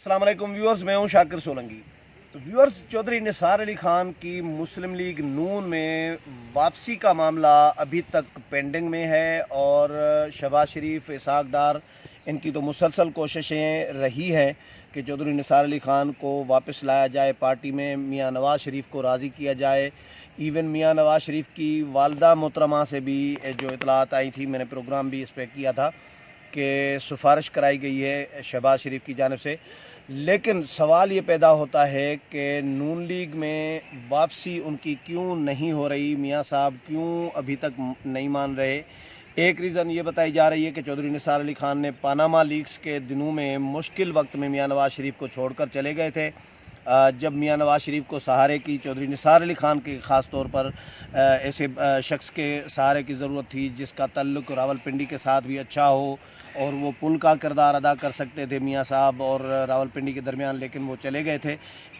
अस्सलाम वालेकुम व्यूअर्स, मैं हूं शाकिर सोलंकी। तो व्यूअर्स, चौधरी निसार अली खान की मुस्लिम लीग नून में वापसी का मामला अभी तक पेंडिंग में है और शहबाज शरीफ, इसहाक डार, इनकी तो मुसलसल कोशिशें रही हैं कि चौधरी निसार अली खान को वापस लाया जाए पार्टी में, मियां नवाज़ शरीफ को राज़ी किया जाए। इवन मियां नवाज़ शरीफ की वालदा मोहतरमा से भी जो इतलात आई थी, मैंने प्रोग्राम भी इस पर किया था कि सिफारिश कराई गई है शहबाज शरीफ की जानिब से। लेकिन सवाल ये पैदा होता है कि नून लीग में वापसी उनकी क्यों नहीं हो रही, मियां साहब क्यों अभी तक नहीं मान रहे। एक रीज़न ये बताई जा रही है कि चौधरी निसार अली खान ने पानामा लीक्स के दिनों में मुश्किल वक्त में मियां नवाज़ शरीफ को छोड़कर चले गए थे। जब मियां नवाज़ शरीफ को सहारे की चौधरी निसार अली खान के ख़ास तौर पर ऐसे शख्स के सहारे की ज़रूरत थी जिसका ताल्लुक़ रावलपिंडी के साथ भी अच्छा हो और वो पुल का किरदार अदा कर सकते थे मियां साहब और रावलपिंडी के दरमियान, लेकिन वो चले गए थे।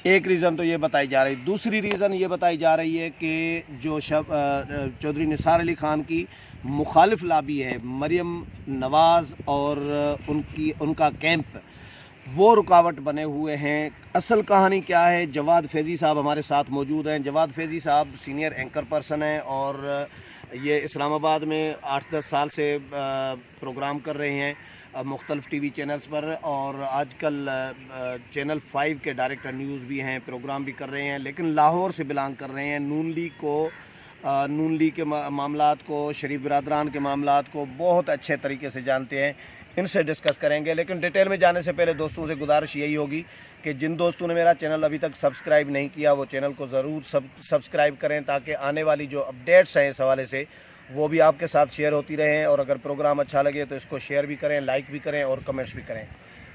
एक रीज़न तो ये बताई जा रही। दूसरी रीज़न ये बताई जा रही है कि जो चौधरी निसार अली खान की मुखालिफ लॉबी है, मरियम नवाज़ और उनका कैंप, वो रुकावट बने हुए हैं। असल कहानी क्या है, जवाद फैज़ी साहब हमारे साथ मौजूद हैं। जवाद फैज़ी साहब सीनियर एंकर पर्सन हैं और ये इस्लामाबाद में 8-10 साल से प्रोग्राम कर रहे हैं मुख्तलिफ टीवी चैनल्स पर, और आजकल चैनल 5 के डायरेक्टर न्यूज़ भी हैं, प्रोग्राम भी कर रहे हैं, लेकिन लाहौर से बिलोंग कर रहे हैं। नून लीग के मामलात को, शरीफ बिरादरान के मामलात को बहुत अच्छे तरीके से जानते हैं। इनसे डिस्कस करेंगे, लेकिन डिटेल में जाने से पहले दोस्तों से गुजारिश यही होगी कि जिन दोस्तों ने मेरा चैनल अभी तक सब्सक्राइब नहीं किया वो चैनल को ज़रूर सब्सक्राइब करें, ताकि आने वाली जो अपडेट्स हैं इस हवाले से वो भी आपके साथ शेयर होती रहें। और अगर प्रोग्राम अच्छा लगे तो इसको शेयर भी करें, लाइक भी करें और कमेंट्स भी करें।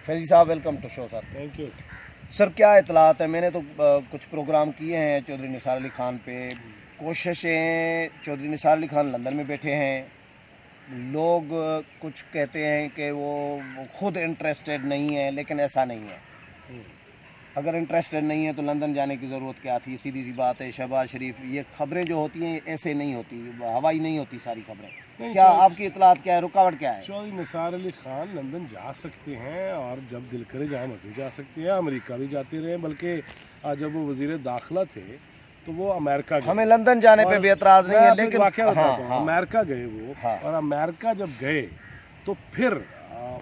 फैज़ी साहब, welcome to show sir. Thank you sir, क्या इतलात है? मैंने तो कुछ प्रोग्राम किए हैं चौधरी निसार अली खान पे। कोशिशें, चौधरी निसार अली खान लंदन में बैठे हैं, लोग कुछ कहते हैं कि वो खुद इंटरेस्टेड नहीं है, लेकिन ऐसा नहीं है। अगर इंटरेस्टेड नहीं है तो लंदन जाने की ज़रूरत क्या थी? सीधी सी बात है। शहबाज शरीफ, ये खबरें जो होती हैं ऐसे नहीं होती, हवाई नहीं होती सारी खबरें। क्या आपकी इतलात क्या है, रुकावट क्या है? चौधरी निसार अली खान लंदन जा सकते हैं और जब दिल करे जहाँ मर्जी जा सकते हैं। अमेरिका भी जाते रहे, बल्कि जब वो वज़ीर दाखिला थे तो वो अमेरिका गए। हमें लंदन जाने पे भी एतराज़ नहीं है, लेकिन अमेरिका गए वो। और अमेरिका जब गए तो फिर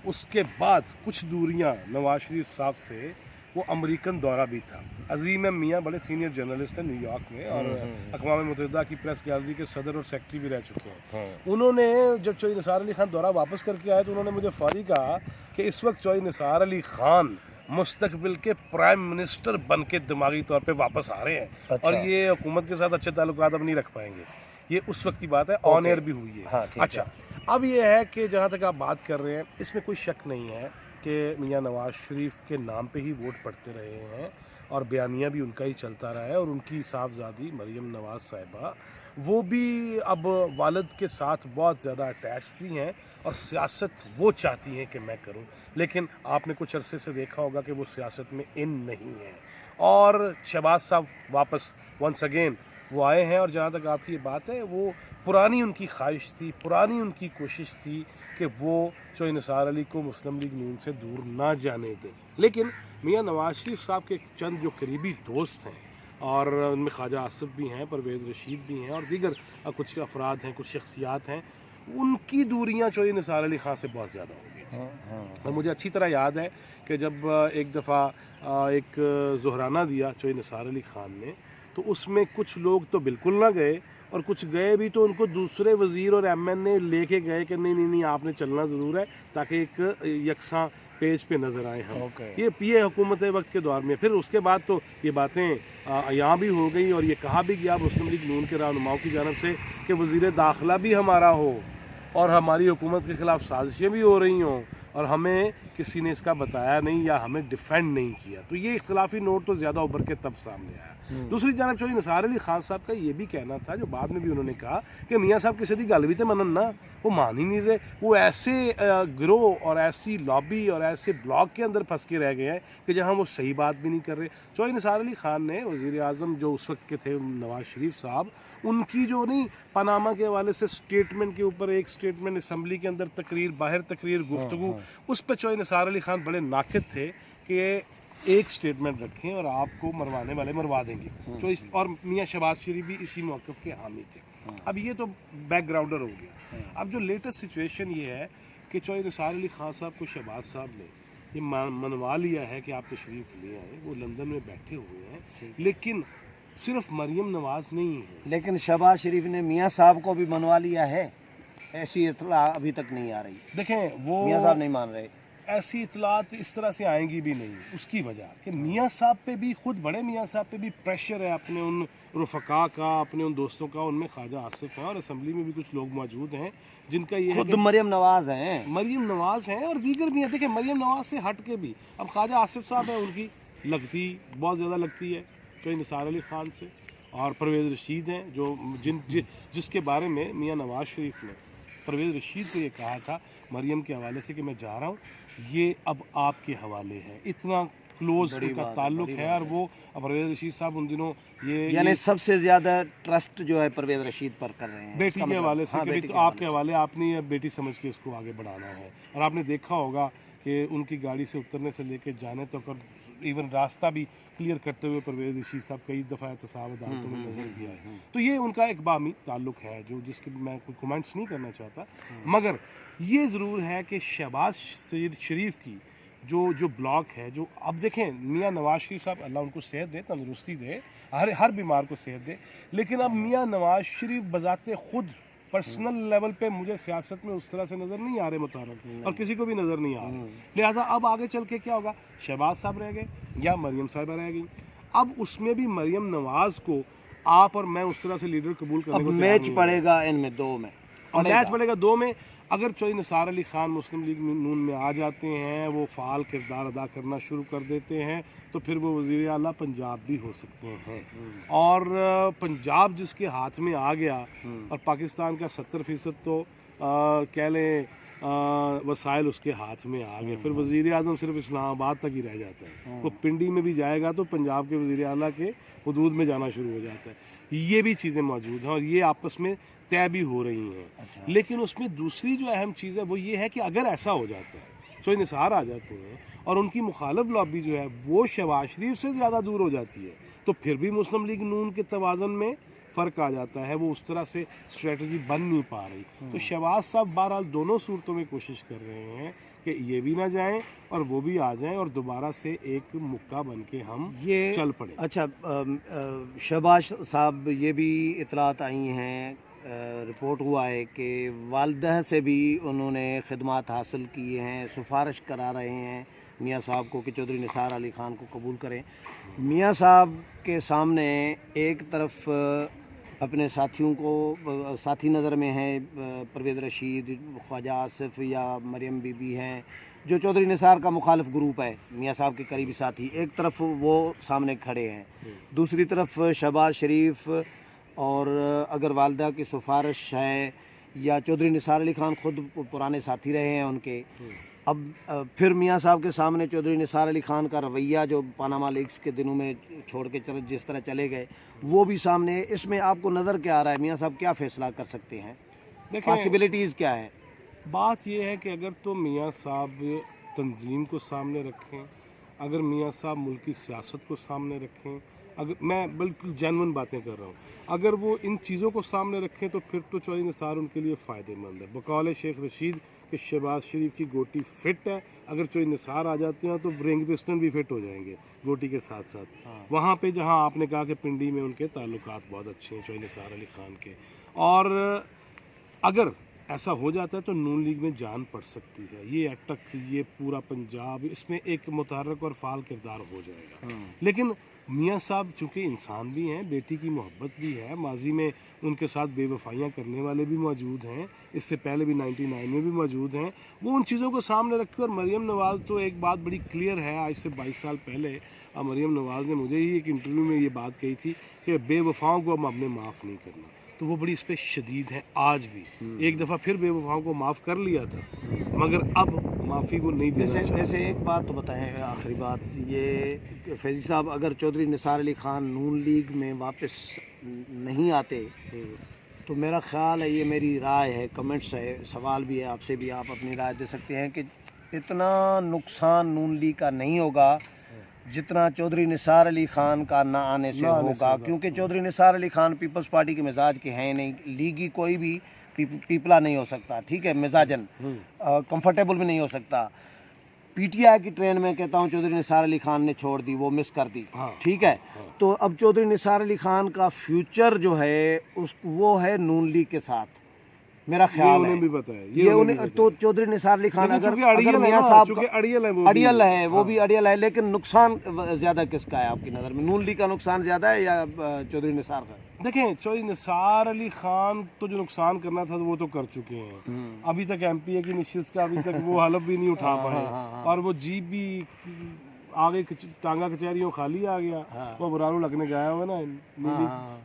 उसके बाद कुछ दूरियां नवाज शरीफ साहब से वो अमेरिकन दौरा भी था। अजीम मियाँ बड़े सीनियर जर्नलिस्ट हैं न्यूयॉर्क में और अक़वाम मुत्तहिदा की प्रेस गैलरी के सदर और सेक्रेटरी भी रह चुके हैं। उन्होंने जब चौधरी निसार अली खान दौरा वापस करके आए तो उन्होंने मुझे फौरी कहा कि इस वक्त चौधरी निसार अली खान मुस्तकबिल के प्राइम मिनिस्टर बन के दिमागी तौर पे वापस आ रहे हैं। अच्छा। और ये हुकूमत के साथ अच्छे ताल्लुकात अब नहीं रख पाएंगे। ये उस वक्त की बात है, ऑन एयर भी हुई है। हाँ, अच्छा, अब ये है कि जहाँ तक आप बात कर रहे हैं, इसमें कोई शक नहीं है कि मियां नवाज शरीफ के नाम पे ही वोट पड़ते रहे हैं और बयानिया भी उनका ही चलता रहा है। और उनकी साहबजादी मरियम नवाज साहिबा, वो भी अब वालिद के साथ बहुत ज़्यादा अटैच भी हैं और सियासत वो चाहती हैं कि मैं करूं, लेकिन आपने कुछ अरसे से देखा होगा कि वो सियासत में इन नहीं है। और शहबाज साहब वापस वंस अगेन वो आए हैं। और जहाँ तक आपकी ये बात है, वो पुरानी उनकी ख्वाहिश थी, पुरानी उनकी कोशिश थी कि वो चौधरी निसार अली को मुस्लिम लीग नून से दूर ना जाने दें। लेकिन मियां नवाज शरीफ साहब के चंद जो करीबी दोस्त हैं, और उनमें ख्वाजा आसिफ भी हैं, परवेज़ रशीद भी हैं और दीगर कुछ अफराद हैं, कुछ शख्सियात हैं, उनकी दूरियां चौधरी निसार अली खान से बहुत ज़्यादा हो गई। और मुझे अच्छी तरह याद है कि जब एक दफ़ा एक ज़ुहराना दिया चौधरी निसार अली खान ने, तो उसमें कुछ लोग तो बिल्कुल ना गए और कुछ गए भी तो उनको दूसरे वज़ीर और MN लेके गए कि नहीं आपने चलना ज़रूर है, ताकि एक यकसा पेज पे नज़र आए हम। ये हुकूमत वक्त के दौर में। फिर उसके बाद तो ये बातें यहाँ भी हो गई और ये कहा भी गया मुस्लिम लीग नून के रहनुमाओं की जानब से कि वज़ीर दाखिला भी हमारा हो और हमारी हुकूमत के ख़िलाफ़ साजिशें भी हो रही हों और हमें किसी ने इसका बताया नहीं या हमें डिफेंड नहीं किया। तो ये इख्तिलाफी नोट तो ज़्यादा उभर के तब सामने आया। दूसरी जानब चौधरी निसार अली खान साहब का ये भी कहना था, जो बाद में भी उन्होंने कहा, कि मियाँ साहब किसी की गल भी तो मनन ना, वो मान ही नहीं रहे। वो ऐसे गिरोह और ऐसी लॉबी और ऐसे ब्लॉक के अंदर फंस के रह गए हैं कि जहाँ वो सही बात भी नहीं कर रहे। चौधरी निसार अली खान ने वज़ीर आज़म जो उस वक्त के थे नवाज शरीफ साहब, उनकी जो नहीं पनामा के हवाले से स्टेटमेंट के ऊपर एक स्टेटमेंट असम्बली के अंदर तकरीर, बाहर तकरीर, गुफ्तगू, उस पर चौधरी निसार अली खान बड़े नाकिद थे कि एक स्टेटमेंट रखें और आपको मरवाने वाले मरवा देंगे। तो इस और मियाँ शहबाज शरीफ भी इसी मौक़िफ़ के हामी थे। अब ये तो बैकग्राउंडर हो गया। अब जो लेटेस्ट सिचुएशन ये है कि चौधरी निसार अली खान साहब को शहबाज साहब ने ये मनवा लिया है कि आप तशरीफ़ ले आए, वो लंदन में बैठे हुए हैं, लेकिन सिर्फ मरियम नवाज़ नहीं है। लेकिन शहबाज शरीफ ने मियाँ साहब को भी मनवा लिया है, ऐसी इत्तला अभी तक नहीं आ रही। देखें वो मियाँ साहब नहीं मान रहे। ऐसी इतलात इस तरह से आएंगी भी नहीं, उसकी वजह कि मियाँ साहब पे भी, खुद बड़े मियाँ साहब पे भी प्रेशर है अपने उन रफ़का का, अपने उन दोस्तों का। उनमें ख्वाजा आसिफ हैं और असम्बली में भी कुछ लोग मौजूद हैं जिनका ये खुद मरियम नवाज़ हैं, मरियम नवाज़ हैं और दीगर भी हैं। देखें मरियम नवाज़ से हट के भी अब ख्वाजा आसिफ साहब हैं, उनकी लगती बहुत ज़्यादा लगती है चौधरी निसार अली ख़ान से, और परवेज़ रशीद हैं जो जिसके बारे में मियाँ नवाज़ शरीफ ने परवेज़ रशीद को ये कहा था मरियम के हवाले से कि मैं जा रहा हूँ, ये अब आपके हवाले है। इतना क्लोज उनका ताल्लुक है। और वो परवेज़ रशीद साहब उन दिनों यानी सबसे ज़्यादा ट्रस्ट जो है परवेज़ रशीद पर कर रहे हैं बेटी के हवाले से। हाँ, तो आपके हवाले, आपने ये बेटी समझ के इसको आगे बढ़ाना है। और आपने देखा होगा कि उनकी गाड़ी से उतरने से लेकर जाने तक और इवन रास्ता भी क्लियर करते हुए परवेज़ रशीद साहब कई दफ़ा एहतसाब अदालतों में नज़र भी आए। तो ये उनका एक बामी ताल्लुक है जो जिसके मैं कोई कमेंट्स नहीं करना चाहता, मगर ये ज़रूर है कि शहबाज शरीफ की जो ब्लॉक है, जो अब देखें मियाँ नवाज़ शरीफ साहब अल्लाह उनको सेहत दे, तंदुरुस्ती दे, हर बीमार को सेहत दे, लेकिन अब मियाँ नवाज़ शरीफ बजाते खुद पर्सनल लेवल पे मुझे सियासत में उस तरह से नज़र नहीं आ रहे मुतारक, और किसी को भी नज़र नहीं आ रहे। लिहाजा अब आगे चल के क्या होगा, शहबाज साहब रह गए या मरियम साहिबा रह गई। अब उसमें भी मरियम नवाज़ को आप और मैं उस तरह से लीडर कबूल करने को मैच पड़ेगा इनमें दो में, मैच पड़ेगा दो में। अगर चौधरी निसार अली खान मुस्लिम लीग नून में आ जाते हैं, वो फ़ाल किरदार अदा करना शुरू कर देते हैं, तो फिर वो वज़ीर आला पंजाब भी हो सकते हैं। और पंजाब जिसके हाथ में आ गया और पाकिस्तान का 70% तो कह लें वसाइल उसके हाथ में आ गए, फिर वज़ीर आज़म सिर्फ इस्लामाबाद तक ही रह जाता है। वो पिंडी में भी जाएगा तो पंजाब के वज़ीर आला के हुदूद में जाना शुरू हो जाता है। ये भी चीज़ें मौजूद हैं और ये आपस में तय भी हो रही हैं। लेकिन उसमें दूसरी जो अहम चीज़ है वो ये है कि अगर ऐसा हो जाता है, चौधरी निसार आ जाते हैं और उनकी मुखालिफ लॉबी जो है वो शहबाज शरीफ से ज़्यादा दूर हो जाती है, तो फिर भी मुस्लिम लीग नून के तवाज़न में फ़र्क आ जाता है। वो उस तरह से स्ट्रेटजी बन नहीं पा रही। तो शहबाज साहब बहरहाल दोनों सूरतों में कोशिश कर रहे हैं कि ये भी ना जाएं और वो भी आ जाएं और दोबारा से एक मुक्का बन के हम ये चल पड़े। अच्छा, शहबाज साहब ये भी इतलात आई हैं, रिपोर्ट हुआ है कि वालदा से भी उन्होंने खिदमात हासिल की हैं, सिफारिश करा रहे हैं मियाँ साहब को कि चौधरी निसार अली ख़ान को कबूल करें। मियाँ साहब के सामने एक तरफ अपने साथियों को साथी नज़र में हैं, परवेज़ रशीद, ख्वाजा आसिफ या मरियम बीबी हैं जो चौधरी निसार का मुखालिफ ग्रुप है, मियाँ साहब के करीबी साथी एक तरफ वो सामने खड़े हैं, दूसरी तरफ शहबाज शरीफ और अगर वालदा की सिफारिश है या चौधरी निसार अली ख़ान खुद पुराने साथी रहे हैं उनके। अब फिर मियाँ साहब के सामने चौधरी निसार अली ख़ान का रवैया जो पानामा लीक्स के दिनों में छोड़ के जिस तरह चले गए वो भी सामने। इसमें आपको नज़र क्या आ रहा है, मियाँ साहब क्या फ़ैसला कर सकते हैं, पॉसिबिलिटीज़ क्या है? बात यह है कि अगर तो मियाँ साहब तंजीम को सामने रखें, अगर मियाँ साहब मुल्की सियासत को सामने रखें, अगर मैं बिल्कुल जेन्युइन बातें कर रहा हूँ, अगर वो इन चीज़ों को सामने रखें तो फिर तो चौधरी निसार उनके लिए फ़ायदेमंद है। बकौल शेख रशीद कि शहबाज शरीफ की गोटी फिट है, अगर चौधरी निसार आ जाते हैं तो रिंग पिस्टन भी फिट हो जाएंगे गोटी के साथ साथ। वहाँ पे जहाँ आपने कहा कि पिंडी में उनके ताल्लुकात बहुत अच्छे हैं चौधरी निसार अली ख़ान के, और अगर ऐसा हो जाता है तो नून लीग में जान पड़ सकती है। ये अटक, ये पूरा पंजाब, इसमें एक मुतहर्रिक और फाल किरदार हो जाएगा। लेकिन मियाँ साहब चूँकि इंसान भी हैं, बेटी की मोहब्बत भी है, माजी में उनके साथ बेवफाइयाँ करने वाले भी मौजूद हैं, इससे पहले भी 99 में भी मौजूद हैं, वो उन चीज़ों को सामने रखे। और मरियम नवाज़ तो एक बात बड़ी क्लियर है, आज से 22 साल पहले मरियम नवाज़ ने मुझे ही एक इंटरव्यू में ये बात कही थी कि बेवफाओं को हम अपने माफ़ नहीं करना, तो वो बड़ी इस पर शदीद है आज भी। एक दफ़ा फिर बेवफाओं को माफ़ कर लिया था मगर अब माफ़ी वो नहीं देना चाहते। वैसे एक बात तो बताएं, आखिरी बात ये, फैज़ी साहब अगर चौधरी निसार अली ख़ान नून लीग में वापस नहीं आते तो मेरा ख़्याल है, ये मेरी राय है, कमेंट्स है, सवाल भी है, आपसे भी आप अपनी राय दे सकते हैं कि इतना नुकसान नून लीग का नहीं होगा जितना चौधरी निसार अली खान का ना आने से होगा, क्योंकि चौधरी निसार अली खान पीपल्स पार्टी के मिजाज के हैं नहीं, लीगी कोई भी पीपला नहीं हो सकता, ठीक है, मिजाजन कंफर्टेबल भी नहीं हो सकता। पीटीआई की ट्रेन में कहता हूँ चौधरी निसार अली खान ने छोड़ दी, वो मिस कर दी, ठीक है। तो अब चौधरी निसार अली खान का फ्यूचर जो है वो है नून लीग के साथ, मेरा ख्याल है। भी पता है ये उन्हें तो चौधरी निसार अली खान अगर मियां साहब अड़ियल है, वो भी अड़ियल है, लेकिन नुकसान ज्यादा किसका है आपकी नज़र में? नून लीग का नुकसान ज्यादा है या चौधरी निसार का? देखें, चौधरी निसार अली खान तो जो नुकसान करना था वो तो कर चुके हैं। अभी तक एमपीए की निशिस्त का अभी तक वो हलफ भी नहीं उठा पाए, और वो जीप भी आगे टांगा कचहरियों खाली आ गया, वो बुरारू लगने गया हुआ ना,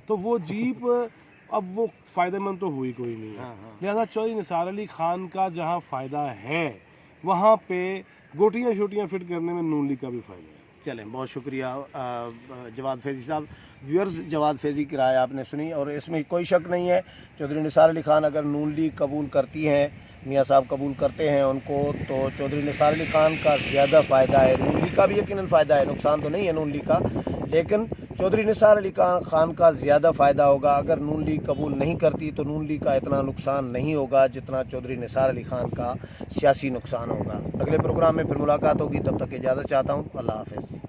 तो वो जीप अब वो फ़ायदेमंद तो हुई कोई नहीं है। लिहाजा चौधरी निसार अली खान का जहाँ फ़ायदा है वहाँ पे गोटियाँ शोटियाँ फिट करने में नून लीग का भी फ़ायदा है। चलें, बहुत शुक्रिया जवाद फैज़ी साहब। व्यूअर्स, जवाद फैज़ी की राय आपने सुनी, और इसमें कोई शक नहीं है चौधरी निसार अली खान अगर नून लीग कबूल करती हैं, मियां साहब कबूल करते हैं उनको, तो चौधरी निसार अली खान का ज़्यादा फ़ायदा है। नून लीग का भी यकीनन फ़ायदा है, नुकसान तो नहीं है नून लीग का, लेकिन चौधरी निसार अली खान का ज़्यादा फ़ायदा होगा। अगर नून लीग कबूल नहीं करती तो नून लीग का इतना नुकसान नहीं होगा जितना चौधरी निसार अली खान का सियासी नुकसान होगा। अगले प्रोग्राम में फिर मुलाकात होगी, तब तक इजाज़त चाहता हूँ। अल्लाह हाफ़िज़।